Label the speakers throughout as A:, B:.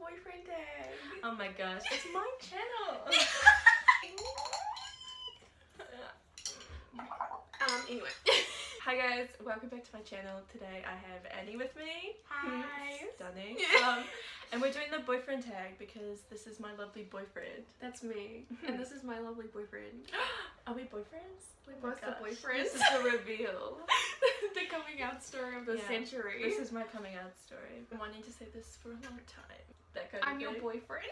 A: boyfriend tag.
B: Oh my gosh, it's my channel.
A: Anyway.
B: Hi guys, welcome back to my channel. Today I have Annie with me.
A: Hi.
B: Stunning. And we're doing the boyfriend tag because this is my lovely boyfriend.
A: That's me. And this is my lovely boyfriend.
B: Are we boyfriends?
A: We're
B: Oh my
A: both the
B: gosh,
A: boyfriends.
B: This is the reveal.
A: The coming out story of the
B: Yeah.
A: century.
B: This is my coming out story. I've been wanting to say this for a long time. That kind of
A: I'm your
B: thing.
A: boyfriend.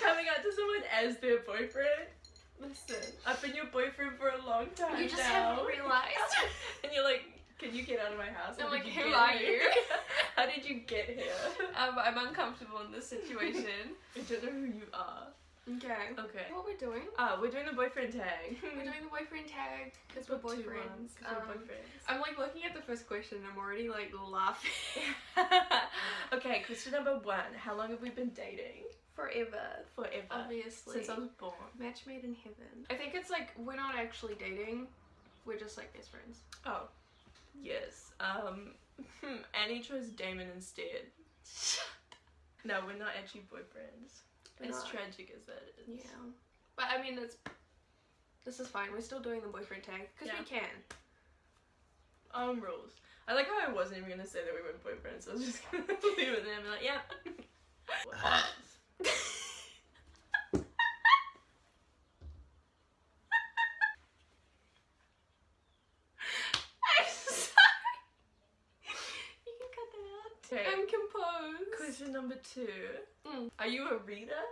B: Coming out to someone as their boyfriend. Listen, I've been your boyfriend for a long time.
A: You just
B: now.
A: haven't realized.
B: And you're like, can you get out of my house?
A: I'm
B: How
A: like,
B: did
A: who
B: get
A: are
B: here?
A: you?
B: How did you get here?
A: I'm uncomfortable in this situation.
B: I don't know who you are.
A: Okay.
B: Okay.
A: What we're doing?
B: We're doing the boyfriend tag.
A: We're doing the boyfriend tag because we're boyfriends.
B: We're boyfriends.
A: I'm like looking at the first question and I'm already like laughing.
B: Okay, question number 1. How long have we been dating?
A: Forever.
B: Forever.
A: Obviously.
B: Since I was born.
A: Match made in heaven. I think it's like we're not actually dating. We're just like best friends.
B: Oh. Yes. Annie chose Damon instead. No, we're not actually boyfriends.
A: We're
B: As
A: not.
B: tragic as that is.
A: Yeah. But I mean, this is fine. We're still doing the boyfriend tag because
B: Yeah.
A: we can.
B: Rules. I like how I wasn't even gonna say that we were boyfriends. I was just gonna leave it there and be like, yeah.
A: I'm sorry. You can cut that out.
B: Okay.
A: I'm composed.
B: Question number 2.
A: Mm.
B: Are you a reader?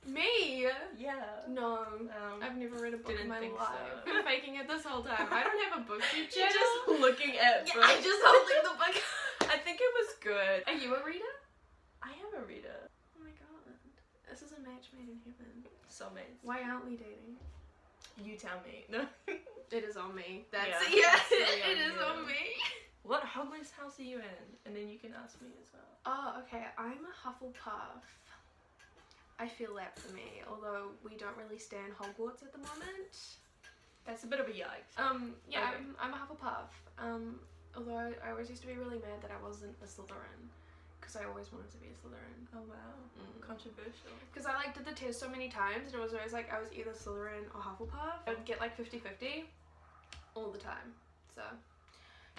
A: Me?
B: Yeah.
A: No. I've never read a book in
B: didn't
A: my
B: think
A: life.
B: so.
A: I've been faking it this whole time. I don't have a Booktube
B: You're
A: channel.
B: just looking at
A: Yeah,
B: books.
A: I'm just holding the book.
B: I think it was good.
A: Are you a reader?
B: I am a reader.
A: Oh my god. This is a match made in heaven.
B: Soulmates.
A: Why aren't we dating?
B: You tell me. No.
A: It is on me. That's
B: Yeah,
A: yeah.
B: that's really on
A: It is
B: you.
A: on me.
B: What Hogwarts house are you in? And then you can ask me as well.
A: Oh, okay. I'm a Hufflepuff. I feel that for me, although we don't really stand Hogwarts at the moment.
B: That's a bit of a yikes.
A: Yeah,
B: Okay.
A: I'm a Hufflepuff. Although I always used to be really mad that I wasn't a Slytherin, because I always wanted to be a Slytherin.
B: Oh wow. Controversial.
A: Because I like did the test so many times, and it was always like I was either Slytherin or Hufflepuff. I would get like 50-50 all the time. So,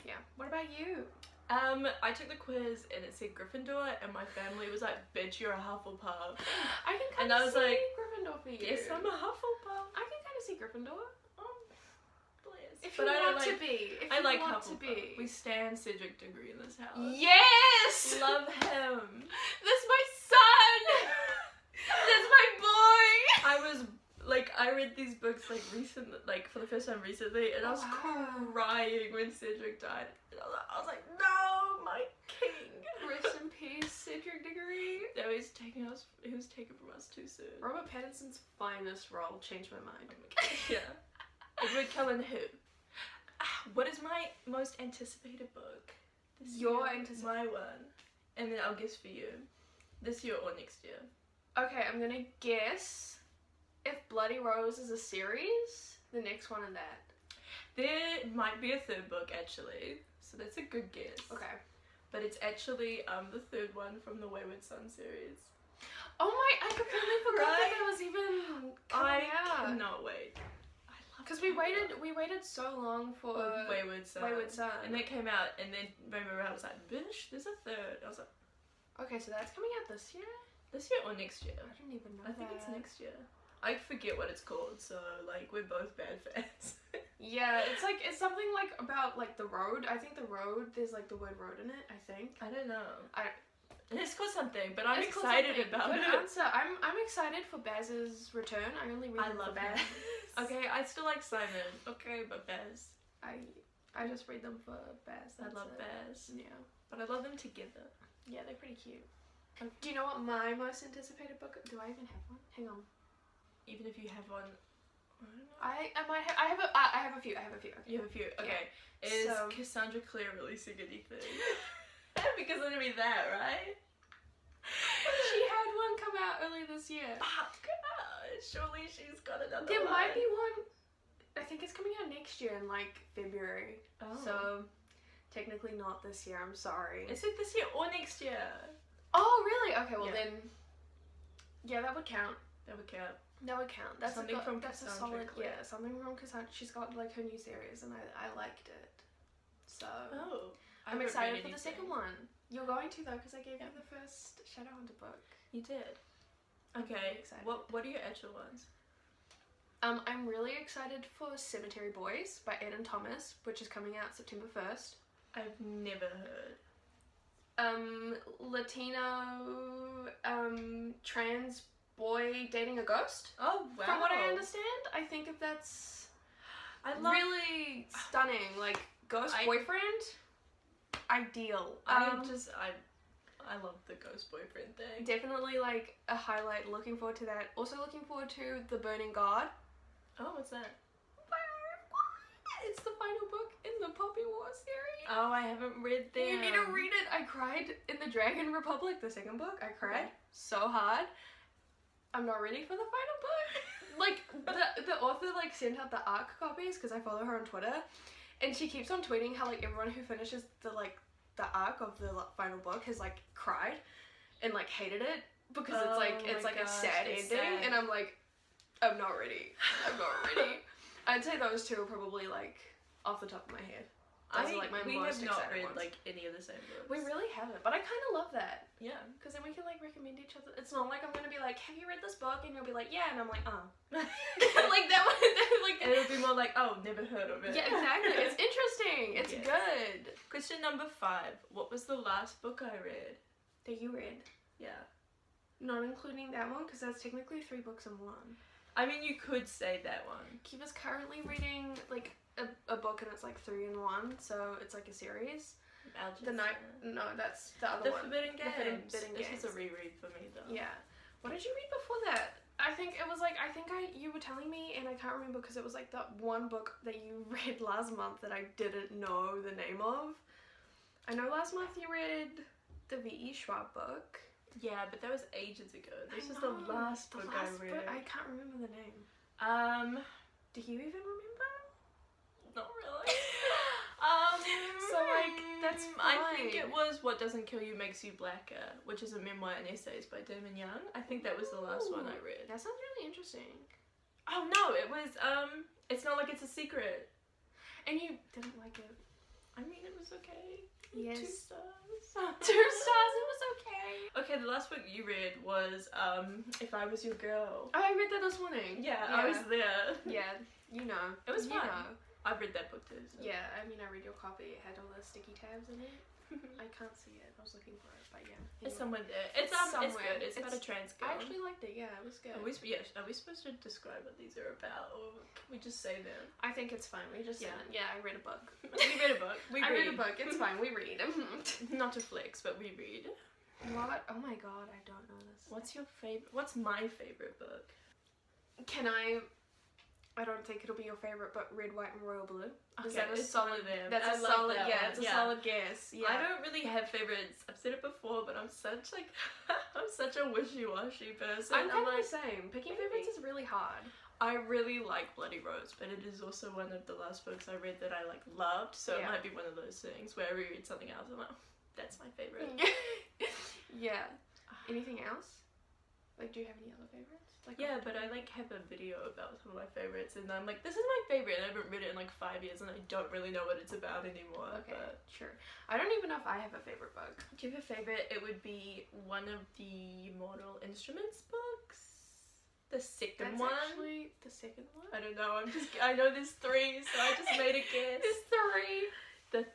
A: yeah. What about you?
B: I took the quiz and it said Gryffindor and my family was like, bitch, you're a Hufflepuff.
A: I can kind
B: And I
A: of
B: was
A: see
B: like,
A: Gryffindor for you.
B: Yes, I'm a Hufflepuff.
A: I can kind of see Gryffindor.
B: Bless.
A: If
B: But
A: you
B: I
A: want
B: like,
A: to be. If
B: I
A: you
B: like
A: want
B: Hufflepuff.
A: to be.
B: We stand Cedric Diggory in this house.
A: Yes!
B: Love him.
A: That's my son! That's my boy!
B: I was like, I read these books like recently, like for the first time recently, and I was crying when Cedric died. I was like, no, my king.
A: Rest in peace, Cedric Diggory.
B: No, he was taken from us too soon.
A: Robert Pattinson's finest role changed my mind.
B: Oh my gosh, yeah. Edward Cullen who? What is my most anticipated book?
A: Your
B: My one. And then I'll guess for you. This year or next year.
A: Okay, I'm gonna guess if Bloody Rose is a series, the next one in that.
B: There might be a 3rd book actually, so that's a good guess.
A: Okay.
B: But it's actually the 3rd one from the Wayward Son series.
A: Oh my, I completely forgot
B: Right?
A: that was even
B: I
A: coming out.
B: cannot wait. I love
A: Because we waited so long for
B: Wayward Son.
A: Wayward Son.
B: And that came out, and then Rainbow Rowell was like, bitch, there's a 3rd. I was like,
A: Okay, so that's coming out this year?
B: this year or next year?
A: I didn't even know
B: I think
A: that.
B: it's next year. I forget what it's called, so like we're both bad fans.
A: Yeah, it's something like about like the road. I think the road, there's like the word road in it, I think.
B: I don't know.
A: I-
B: It's called something, but I'm
A: It's called
B: excited
A: something.
B: about
A: Good
B: it.
A: answer. I'm excited for Baz's return. I only read
B: I
A: them
B: love
A: for Baz.
B: Baz. Okay, I still like Simon. Okay, but Baz.
A: I just read them for Baz.
B: I
A: that's
B: love
A: it.
B: Baz.
A: Yeah.
B: But I love them together.
A: Yeah, they're pretty cute. Do you know what my most anticipated book? Do I even have one? Hang on.
B: Even if you have one, I don't know.
A: I have a few. Okay.
B: You have a few. Okay.
A: Yeah.
B: Is
A: So-
B: Cassandra Clare releasing anything? Because it'll be that, right?
A: She had one come out earlier this year.
B: Fuck. Surely she's got another
A: There
B: one.
A: might be one. I think it's coming out next year in like February.
B: Oh.
A: So Technically not this year, I'm sorry.
B: It's like this year or next year.
A: Oh, really? Okay, well
B: Yeah.
A: then... Yeah, that would count.
B: That would count.
A: That would count. That's
B: Something from
A: that's a
B: Cassandra
A: solid...
B: Clare.
A: Yeah, something from Cassandra. She's got, like, her new series, and I liked it. So...
B: Oh.
A: I'm excited for the second one. You're going to, though, because I gave you the first Shadowhunter book.
B: You did.
A: I'm
B: Okay.
A: really excited.
B: What are your actual ones?
A: I'm really excited for Cemetery Boys by Ed and Thomas, which is coming out September 1st.
B: I've never heard.
A: Latino, trans boy dating a ghost.
B: Oh, wow.
A: From what I understand, I think if that's really stunning. Like, ghost boyfriend, ideal.
B: I love the ghost boyfriend thing.
A: Definitely, like, a highlight. Looking forward to that. Also looking forward to The Burning God.
B: Oh, what's that?
A: It's the final book in the Poppy War series.
B: Oh, I haven't read them.
A: You need to read it. I cried in the Dragon Republic, the second book. I cried so hard. I'm not ready for the final book. Like, the author, like, sent out the ARC copies, because I follow her on Twitter, and she keeps on tweeting how, like, everyone who finishes the arc of the final book has, like, cried and, like, hated it, because it's like a sad ending, sad. And I'm like, I'm not ready. I'm not ready. I'd say those two are probably, like, off the top of my head. Those are, like, my most
B: have not
A: excited
B: read
A: ones.
B: like any of the same books.
A: We really haven't, but I kind of love that.
B: Yeah.
A: Because then we can, like, recommend each other. It's not like I'm going to be like, have you read this book? And you'll be like, yeah. And I'm like, oh. Like, that one, like...
B: And it'll be more like, oh, never heard of it.
A: Yeah, exactly. It's interesting. It's
B: Yeah.
A: good.
B: Question number 5. What was the last book I read?
A: That you read.
B: Yeah.
A: Not including that one, because that's technically 3 books in one.
B: I mean, you could say that one.
A: Kiva's currently reading, like, a book, and it's, like, 3 in 1, so it's, like, a series. The night... No, that's the other one.
B: The Forbidden Games.
A: Forbidden
B: This
A: Games.
B: was a reread for me, though.
A: Yeah. What did you read before that? I think it was, like, you were telling me, and I can't remember, because it was, like, that one book that you read last month that I didn't know the name of. I know last month you read the V.E. Schwab book.
B: Yeah, but that was ages ago. This was the last book I read.
A: I can't remember the name. Do you even remember?
B: Not really.
A: So, like, that's fine.
B: I think it was What Doesn't Kill You Makes You Blacker, which is a memoir and essays by Damon Young. I think that was the last one I read.
A: That sounds really interesting.
B: Oh no, it was, It's Not Like It's a Secret.
A: And you didn't like it?
B: I mean, it was okay.
A: Yes.
B: 2 stars.
A: 2 stars, it was okay.
B: Okay, the last book you read was, If I Was Your Girl.
A: Oh, I read that this morning.
B: Yeah, I was there.
A: Yeah, you know.
B: It was fun.
A: You know.
B: I read that book too. So.
A: Yeah, I mean, I read your copy. It had all the sticky tabs in it. I can't see it. I was looking for it, but yeah. Anyway.
B: It's somewhere there. It's
A: somewhere.
B: It's good. It's about a trans girl.
A: I actually liked it. Yeah, it was good.
B: Are we supposed to describe what these are about, or can we just say them?
A: I think it's fine. We just I read a book.
B: We read a book.
A: I read a book. It's fine. We read.
B: Not to flex, but we read.
A: What? Oh my god, I don't know this.
B: What's your favorite? What's my favorite book?
A: Can I don't think it'll be your favorite, but Red, White, and Royal Blue.
B: Okay,
A: Is that a
B: it's
A: solid?
B: one of them.
A: That's
B: I
A: a
B: love
A: solid.
B: that
A: Yeah,
B: one.
A: it's a solid guess. Yeah.
B: I don't really have favorites. I've said it before, but I'm such like I'm such a wishy-washy person.
A: I'm kind of
B: like,
A: the same. Picking favorites is really hard.
B: I really like Bloody Rose, but it is also one of the last books I read that I like loved. So it might be one of those things where I reread something else and I'm like, that's my favorite.
A: Yeah. Anything else? Like, do you have any other favorites? Like,
B: yeah, but I like have a video about some of my favorites, and I'm like, this is my favorite. And I haven't read it in like 5 years, and I don't really know what it's about anymore.
A: Okay,
B: but
A: sure. I don't even know if I have a favorite book.
B: Do you have a favorite? It would be one of the Mortal Instruments books. The second one.
A: Actually the second one.
B: I don't know. I know there's 3, so I just made a guess.
A: There's 3.
B: The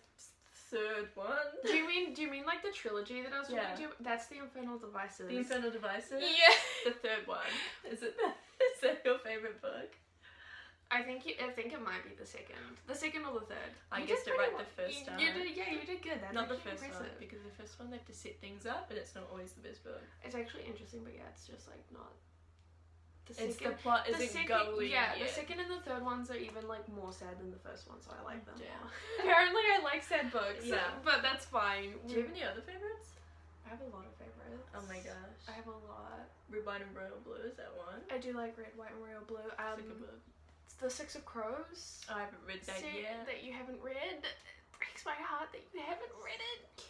B: third one.
A: Do you mean like the trilogy that I was talking to? That's the Infernal Devices.
B: The Infernal Devices?
A: Yeah.
B: The third one. Is that your favorite book?
A: I think it might be the second. The second or the third.
B: I guessed it right the first time.
A: You did good. That's
B: not the first
A: impressive.
B: one, because the first one they have to set things up, and it's not always the best book.
A: It's actually interesting, but yeah, it's just like not.
B: The plot isn't going.
A: Yeah,
B: yet.
A: the second and the third ones are even like more sad than the first one, so I like them
B: Yeah.
A: more. Apparently, I like sad books.
B: Yeah.
A: But that's fine.
B: Do you have any other favorites?
A: I have a lot of favorites.
B: Oh my gosh.
A: I have a lot.
B: Red, White, and Royal Blue, is that one?
A: I do like Red, White, and Royal Blue.
B: Second book.
A: It's the Six of Crows.
B: I haven't read that yet.
A: That you haven't read. breaks my heart that you haven't read it.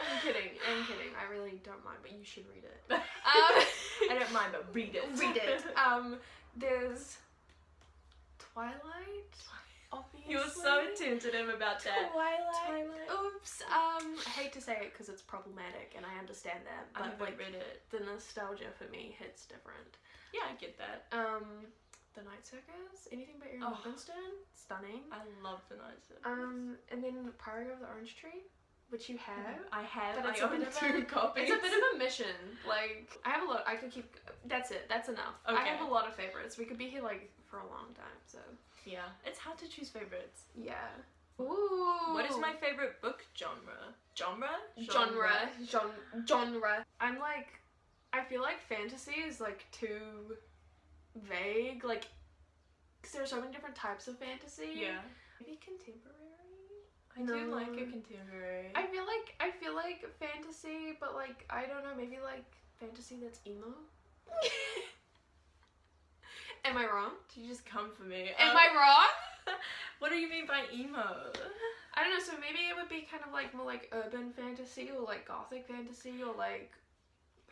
A: I'm kidding. I really don't mind, but you should read it.
B: I don't mind, but read it.
A: Read it. There's Twilight. Obviously.
B: You were so tentative about that.
A: Twilight. Oops. I hate to say it because it's problematic, and I understand that.
B: I
A: But
B: haven't read it.
A: the nostalgia for me hits different.
B: Yeah, I get that.
A: The Night Circus. Anything but Erin
B: Oh.
A: Morgenstern. Stunning.
B: I love the Night Circus.
A: And then Priory of the Orange Tree, which you have.
B: I have.
A: But it's
B: I
A: a bit
B: own
A: of
B: 2 copies.
A: It's a bit of a mission. Like, I have a lot. I could keep. That's it. That's enough. I
B: Okay.
A: have a lot of favorites. We could be here like for a long time. So
B: Yeah, it's hard to choose favorites.
A: yeah. Ooh.
B: What is my favorite book genre? Genre.
A: I'm like, I feel like fantasy is like too vague. Like, cause there are so many different types of fantasy.
B: Yeah.
A: Maybe contemporary.
B: I do like a contemporary.
A: I feel like fantasy, but like I don't know, maybe like fantasy that's emo. Am I wrong?
B: You just come for me.
A: Am I wrong?
B: What do you mean by emo?
A: I don't know. So maybe it would be kind of like more like urban fantasy or like gothic fantasy or like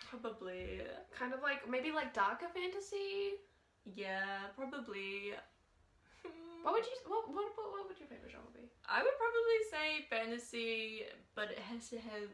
B: Probably.
A: kind of like maybe like darker fantasy.
B: Yeah, probably.
A: What would your favorite genre be?
B: I would probably say fantasy, but it has to have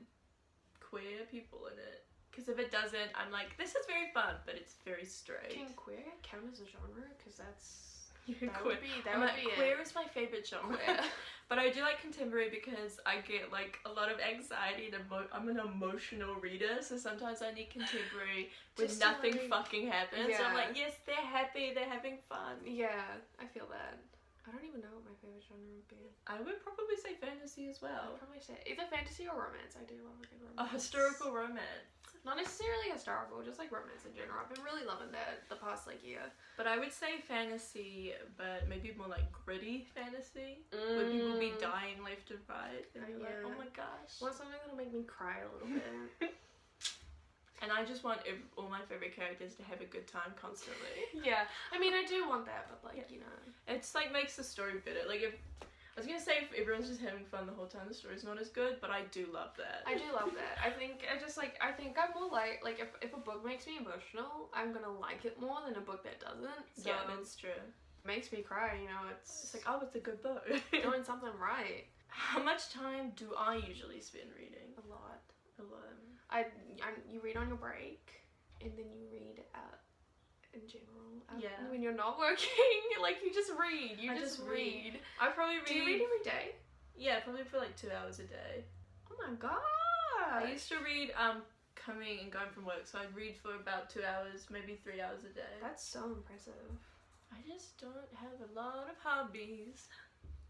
B: queer people in it. Because if it doesn't, I'm like, this is very fun, but it's very straight.
A: Can queer count as a genre? Because that's
B: Yeah,
A: that
B: queer.
A: would be that
B: I'm
A: would
B: like,
A: be
B: queer
A: it.
B: is my favorite genre.
A: Queer.
B: But I do like contemporary because I get like a lot of anxiety and I'm an emotional reader, so sometimes I need contemporary when
A: Just to,
B: nothing
A: like,
B: fucking happens. So I'm
A: yeah.
B: like, yes, they're happy, they're having fun.
A: Yeah, I feel that. I don't even know what my favorite genre would be.
B: I would probably say fantasy as
A: I'd
B: well.
A: probably say either fantasy or romance. I do love a good romance.
B: A historical romance.
A: Not necessarily historical, just like romance in general. I've been really loving that the past like year.
B: But I would say fantasy, but maybe more like gritty fantasy, where people be dying left and right, and you're like,
A: Yeah.
B: oh my gosh.
A: Want something that'll make me cry a little bit.
B: And I just want all my favorite characters to have a good time constantly.
A: Yeah, I mean I do want that, but like you know,
B: It's like makes the story better. Like if I was gonna say if everyone's just having fun the whole time, the story's not as good, but I do love that.
A: I do love that. I think I'm more like if a book makes me emotional, I'm gonna like it more than a book that doesn't. So
B: Yeah, that's true.
A: it makes me cry. You know,
B: It's
A: it's
B: like, oh, it's a good book.
A: doing something right.
B: How much time do I usually spend reading?
A: A lot.
B: A lot.
A: You read on your break, and then you read in general.
B: Yeah.
A: When you're not working, like you just read. You
B: I
A: just
B: just
A: read.
B: I probably read.
A: Do you read every day?
B: Yeah, probably for like 2 hours a day.
A: Oh my god.
B: I used to read coming and going from work, so I'd read for about 2 hours, maybe 3 hours a day.
A: That's so impressive.
B: I just don't have a lot of hobbies.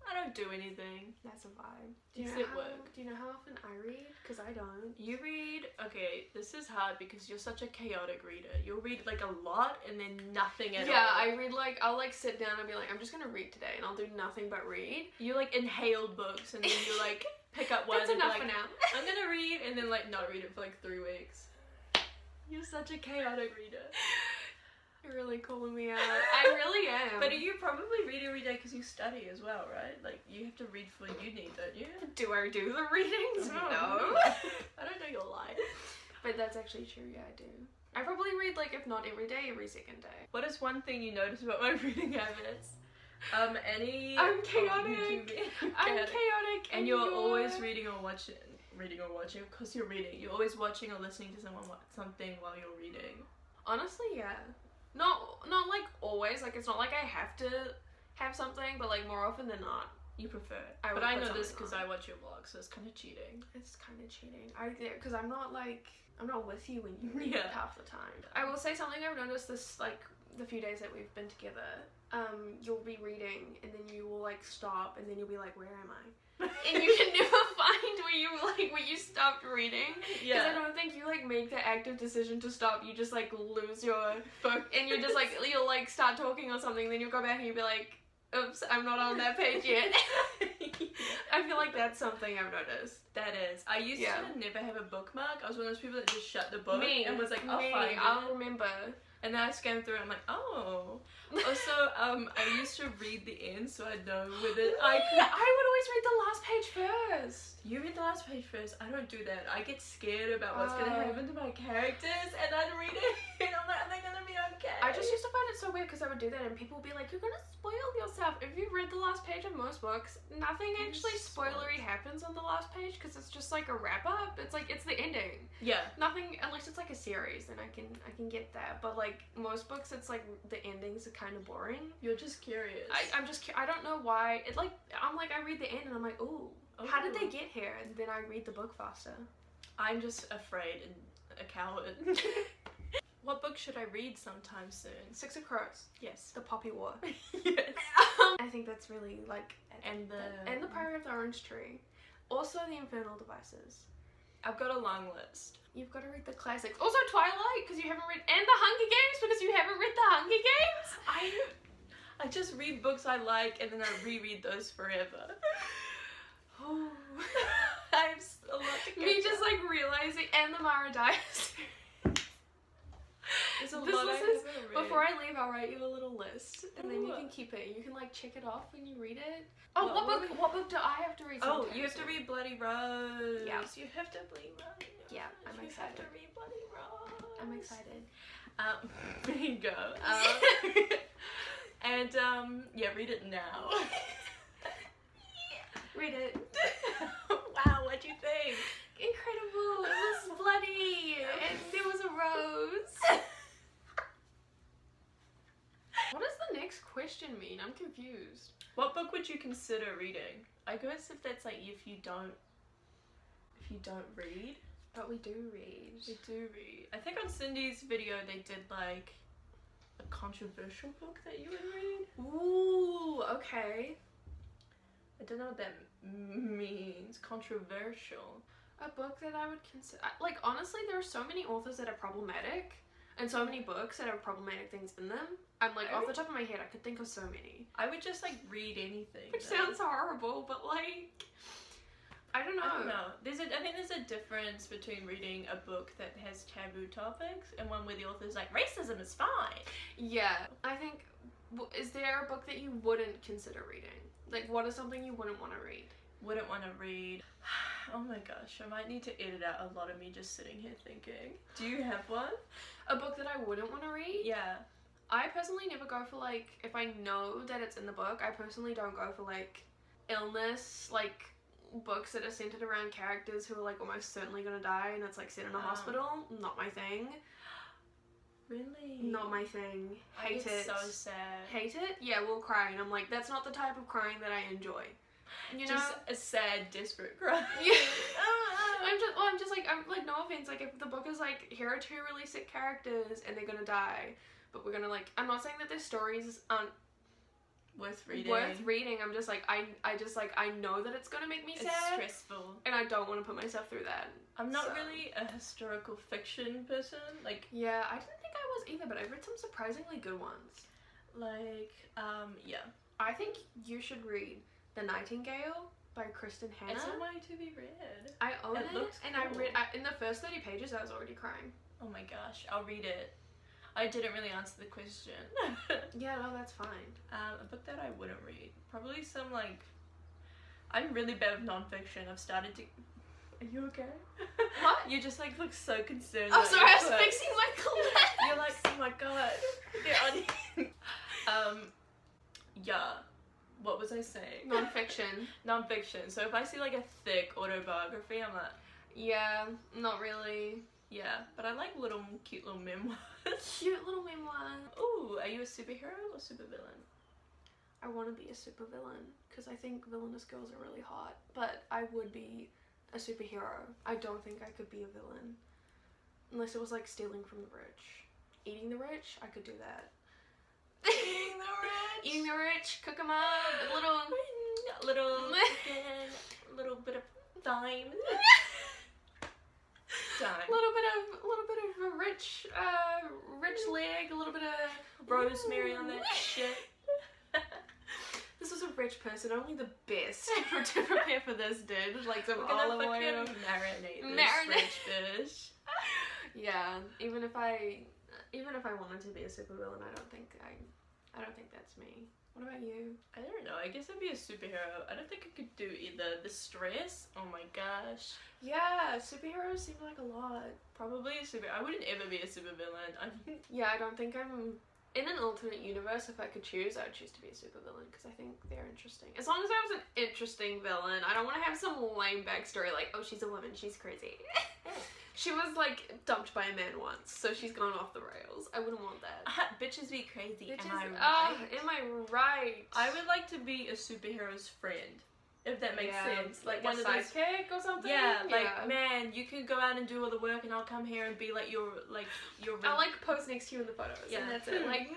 B: I don't do anything.
A: That's a vibe.
B: Just at work.
A: Do you know how often I read? Because I don't.
B: You read, okay, this is hard because you're such a chaotic reader. You'll read like a lot and then nothing at all.
A: Yeah, I read like, I'll like sit down and be like, I'm just gonna read today, and I'll do nothing but read.
B: You like inhale books and then you like pick up one
A: That's
B: and be
A: enough
B: like,
A: for now.
B: I'm gonna read and then like not read it for like 3 weeks. You're such a chaotic reader.
A: You're really calling me out. I really am.
B: But you probably read every day because you study as well, right? Like you have to read for uni, don't you?
A: do I do the readings? No.
B: I don't know your life.
A: But that's actually true, yeah, I do. I probably read like, if not every day, every second day.
B: What is one thing you notice about my reading habits? Annie.
A: I'm chaotic. I'm
B: Chaotic.
A: chaotic.
B: And you're always reading or watching, because you're reading. You're always watching or listening to something while you're reading.
A: Honestly, yeah. Not like always. Like it's not like I have to have something, but like more often than not,
B: You prefer it.
A: I
B: but
A: would
B: I
A: put
B: know this
A: something
B: because
A: on.
B: I watch your vlog, so it's kind of cheating.
A: it's kind of cheating. Because I'm not with you when you read
B: Yeah.
A: half the time. I will say something I've noticed this like the few days that we've been together. You'll be reading and then you will like stop and then you'll be like, where am I? And you can never find where you stopped reading. Because I don't think you like make the active decision to stop. You just like lose your book and you're just like you'll like start talking or something. Then you'll go back and you'll be like, oops, I'm not on that page yet. I feel like that's something I've noticed.
B: That is. I used
A: Yeah.
B: to never have a bookmark. I was one of those people that just shut the book
A: Me
B: and was like, I'll
A: me,
B: find it.
A: I'll remember.
B: And then I scanned through it and I'm like, oh. Also, I used to read the end so I'd know whether
A: I would always read the last page first.
B: You read the last page first. I don't do that. I get scared about what's gonna happen to my characters, and I read it, and I'm like, are they gonna be okay?
A: I just used to find it so weird because I would do that, and people would be like, "You're gonna spoil yourself." If you've read the last page of most books, nothing actually spoilery happens on the last page because it's just like a wrap up. It's like it's the ending.
B: Yeah.
A: Nothing unless it's like a series, then I can get that. But like most books, it's like the endings are kind of boring.
B: You're just curious.
A: I don't know why. It like I'm like I read the end and I'm like, ooh, how did they get here? And then I read the book faster.
B: I'm just afraid and a coward. What book should I read sometime soon?
A: 6 of Crows.
B: Yes.
A: The Poppy War.
B: Yes.
A: I think that's really like
B: And
A: the Priory of the Orange Tree. Also the Infernal Devices.
B: I've got a long list.
A: You've got to read the classics. Also Twilight because you haven't read, and the Hunger Games because you haven't read the Hunger Games.
B: I just read books I like and then I reread those forever.
A: Oh.
B: I have a lot to catch
A: Me just like realizing, and the Mara Diaries.
B: There's a
A: This
B: lot I
A: is-
B: haven't read.
A: Before I leave, I'll write you a little list, and then you
B: Ooh.
A: can keep it. You can like check it off when you read it. Oh,
B: What
A: what book do I have to read?
B: Oh,
A: sometime
B: you have to
A: soon?
B: read Bloody Rose.
A: Yeah.
B: You have to read Bloody Rose.
A: Yeah, I'm
B: You
A: excited.
B: have to read Bloody Rose.
A: I'm excited.
B: There you go. And yeah, read it now.
A: Read it.
B: Wow, what'd you think?
A: Incredible. It was bloody, and there was a rose. What does the next question mean? I'm confused.
B: What book would you consider reading? I guess if that's like if you don't read.
A: But we do read.
B: We do read. I think on Cindy's video they did like a controversial book that you would read.
A: Ooh, okay.
B: I don't know what that means. Controversial.
A: A book that I would consider. Like, honestly, there are so many authors that are problematic, and so many books that have problematic things in them. I'm like, off the top of my head, I could think of so many.
B: I would just like read anything.
A: Which
B: though.
A: sounds horrible, but like, I don't know.
B: I don't know. I think there's a difference between reading a book that has taboo topics and one where the author's like, racism is fine.
A: Yeah, I think. Is there a book that you wouldn't consider reading? Like, what is something you wouldn't want to read?
B: Wouldn't want to read. Oh my gosh, I might need to edit out a lot of me just sitting here thinking. Do you have one?
A: A book that I wouldn't want to read?
B: Yeah.
A: I personally never go for like, if I know that it's in the book, I personally don't go for like illness, like books that are centered around characters who are like almost certainly gonna die and it's like set in a hospital. Not my thing.
B: Really?
A: Not my thing. Hate
B: It's
A: it.
B: so sad.
A: Hate it? Yeah, we'll cry. And I'm like, that's not the type of crying that I enjoy. You know?
B: Just a sad, desperate cry.
A: Yeah. I'm just like, no offense, like if the book is like, here are 2 really sick characters and they're gonna die, but we're gonna like, I'm not saying that their stories aren't
B: Worth reading.
A: I'm just like, I know that it's gonna make me
B: It's
A: sad.
B: stressful.
A: And I don't want to put myself through that.
B: I'm not
A: So-
B: really a historical fiction person. Like,
A: Yeah, I didn't think I was either, but I've read some surprisingly good ones.
B: yeah.
A: I think you should read The Nightingale by Kristen Hanna.
B: It's on my to be read.
A: I own it,
B: looks
A: and
B: cool.
A: in the first 30 pages I was already crying.
B: Oh my gosh, I'll read it. I didn't really answer the question.
A: Yeah, no, that's fine.
B: A book that I wouldn't read. Probably some like... I'm really bad with nonfiction. I've started to... Are you okay?
A: What?
B: You just like look so concerned.
A: Oh,
B: about
A: sorry, I
B: your
A: was
B: books.
A: fixing my collect.
B: You're like, oh my god. They're on... yeah. What was I saying?
A: Nonfiction.
B: Nonfiction. So if I see like a thick autobiography, I'm like,
A: Yeah, not really.
B: yeah. But I like cute little memoirs.
A: Cute little memoir.
B: Ooh, are you a superhero or supervillain?
A: I want to be a supervillain because I think villainous girls are really hot, but I would be a superhero. I don't think I could be a villain unless it was like stealing from the rich. Eating the rich, I could do that.
B: Eating the rich.
A: Eating the rich, cook them up, a little
B: little bit of thyme. Thyme.
A: little bit of a rich leg, a little bit of
B: Rosemary on that shit.
A: This was a rich person, only the best to prepare for this did. Like some
B: We're gonna
A: olive oil.
B: fucking marinate this
A: Marinate.
B: rich fish.
A: Yeah, even if I wanted to be a supervillain, I don't think I don't think that's me. What about you?
B: I don't know. I guess I'd be a superhero. I don't think I could do either. The stress. Oh my gosh.
A: Yeah, superheroes seem like a lot.
B: Probably a super. I wouldn't ever be a supervillain.
A: Yeah, I don't think I'm... In an alternate universe, if I could choose, I would choose to be a supervillain because I think they're interesting. As long as I was an interesting villain, I don't want to have some lame backstory like, oh, she's a woman, she's crazy. She was, like, dumped by a man once, so she's gone off the rails. I wouldn't want that.
B: Bitches be crazy,
A: Bitches,
B: am I right?
A: am I right?
B: I would like to be a superhero's friend. If that makes sense.
A: Like
B: one
A: a
B: of those.
A: sidekick or something?
B: Yeah, like, man, you can go out and do all the work and I'll come here and be like your
A: I'll like pose next to you in the photos.
B: Yeah.
A: And that's it. Like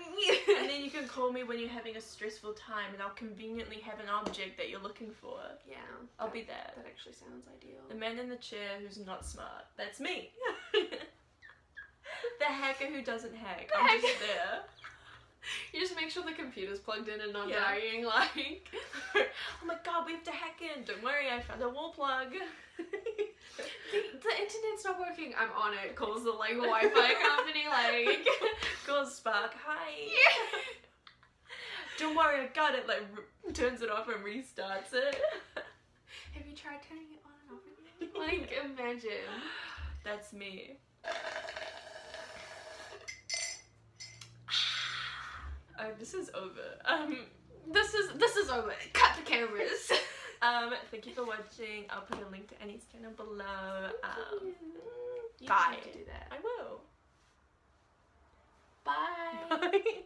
B: and then you can call me when you're having a stressful time and I'll conveniently have an object that you're looking for.
A: Yeah.
B: I'll be there.
A: That actually sounds ideal.
B: The man in the chair who's not smart. That's me. The hacker who doesn't hack. I'm just there.
A: You just make sure the computer's plugged in and not
B: Yeah.
A: dying, like...
B: Oh my god, we have to hack in. Don't worry, I found a wall plug.
A: the internet's not working. I'm on it. Calls the, like, Wi-Fi company, like...
B: Calls Spark. Hi.
A: Yeah.
B: Don't worry, I got it. Like, turns it off and restarts it.
A: Have you tried turning it on and off again? Like, imagine.
B: That's me. This is over.
A: This is over. Cut the cameras.
B: Thank you for watching. I'll put a link to Annie's channel below.
A: You
B: Bye.
A: have to do that.
B: I will.
A: Bye.
B: Bye.